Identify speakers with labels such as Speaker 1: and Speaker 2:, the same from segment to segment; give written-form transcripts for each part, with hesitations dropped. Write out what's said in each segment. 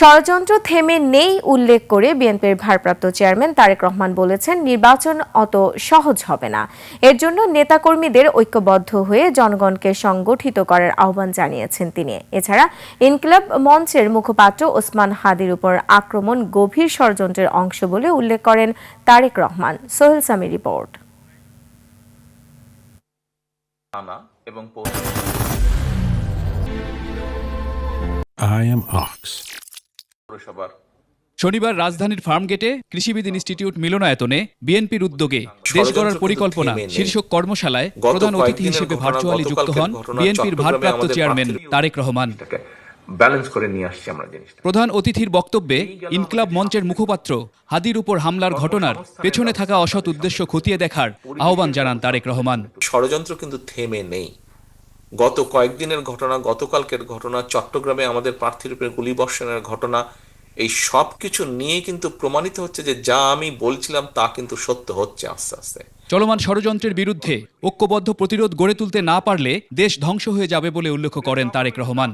Speaker 1: ষড়যন্ত্র থেমে নেই উল্লেখ করে বিএনপির ভারপ্রাপ্ত চেয়ারম্যান তারেক রহমান বলেছেন, নির্বাচন অত সহজ হবে না। এর জন্য নেতাকর্মীদের ঐক্যবদ্ধ হয়ে জনগণকে সংগঠিত করার আহ্বান জানিয়েছেন তিনি। এছাড়া ইনকিলাব মঞ্চের মুখপাত্র ওসমান হাদির উপর আক্রমণ গভীর ষড়যন্ত্রের অংশ বলে উল্লেখ করেন Tarek Rahman. Sohel Samir report.
Speaker 2: I am Ox.
Speaker 3: শনিবার রাজধানীর ফার্মগেটে কৃষিবিদ ইনস্টিটিউট মিলনায়তনে বিএনপির উদ্যোগে দেশ গড়ার পরিকল্পনা শীর্ষক কর্মশালায় প্রধান অতিথি হিসেবে ভার্চুয়ালি যুক্ত হন বিএনপির ভারপ্রাপ্ত চেয়ারম্যান তারেক রহমান।
Speaker 4: ব্যালেন্স করে নিয়ে আসছে আমরা জিনিসটা।
Speaker 3: প্রধান অতিথির বক্তব্যে ইনকিলাব মঞ্চের মুখপাত্র হাদির উপর হামলার ঘটনার পেছনে থাকা অসৎ উদ্দেশ্য খতিয়ে দেখার আহ্বান জানান তারেক রহমান।
Speaker 4: ষড়যন্ত্র কিন্তু থেমে নেই। গত কয়েকদিনের ঘটনা, গতকালকের ঘটনা, চট্টগ্রামে আমাদের প্রার্থীর উপরে গুলিবর্ষণের ঘটনা, এই সব কিছু নিয়ে কিন্তু প্রমাণিত হচ্ছে যে যা আমি বলছিলাম তা কিন্তু সত্য হচ্ছে আস্তে আস্তে।
Speaker 3: চলমান ষড়যন্ত্রের বিরুদ্ধে ঐক্যবদ্ধ প্রতিরোধ গড়ে তুলতে না পারলে দেশ ধ্বংস হয়ে যাবে বলে উল্লেখ করেন তারেক রহমান।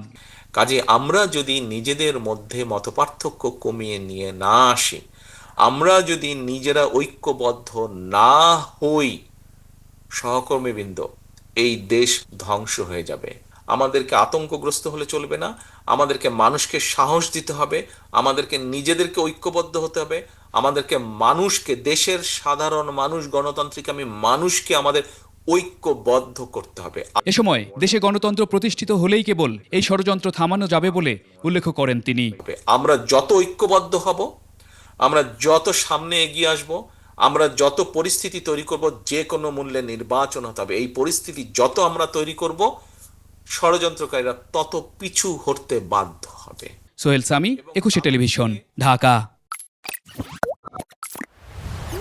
Speaker 4: কাজে আমরা যদি নিজেদের মধ্যে মতপার্থক্য কমিয়ে নিয়ে না আসি, আমরা যদি নিজেরা ঐক্যবদ্ধ না হই, সহকর্মীবৃন্দ, এই দেশ ধ্বংস হয়ে যাবে। আমাদেরকে আতঙ্কগ্রস্ত হলে চলবে না, আমাদেরকে মানুষকে সাহস দিতে হবে, আমাদেরকে নিজেদেরকে ঐক্যবদ্ধ হতে হবে, আমাদেরকে মানুষকে, দেশের সাধারণ মানুষ, গণতান্ত্রিকামী মানুষকে আমাদের ঐক্যবদ্ধ করতে হবে।
Speaker 3: এ সময় দেশে গণতন্ত্র প্রতিষ্ঠিত হলেই কেবল এই ষড়যন্ত্র থামানো যাবে বলে উল্লেখ করেন তিনি।
Speaker 4: আমরা যত ঐক্যবদ্ধ হব, আমরা যত সামনে এগিয়ে আসব, আমরা যত পরিস্থিতি তৈরি করব, যে কোনো মূল্যে নির্বাচন হতে হবে। এই পরিস্থিতি যত আমরা তৈরি করব, ষড়যন্ত্রকারীরা তত পিছু হটতে বাধ্য হবে।
Speaker 3: সোহেল সামি, 21 টেলিভিশন, ঢাকা।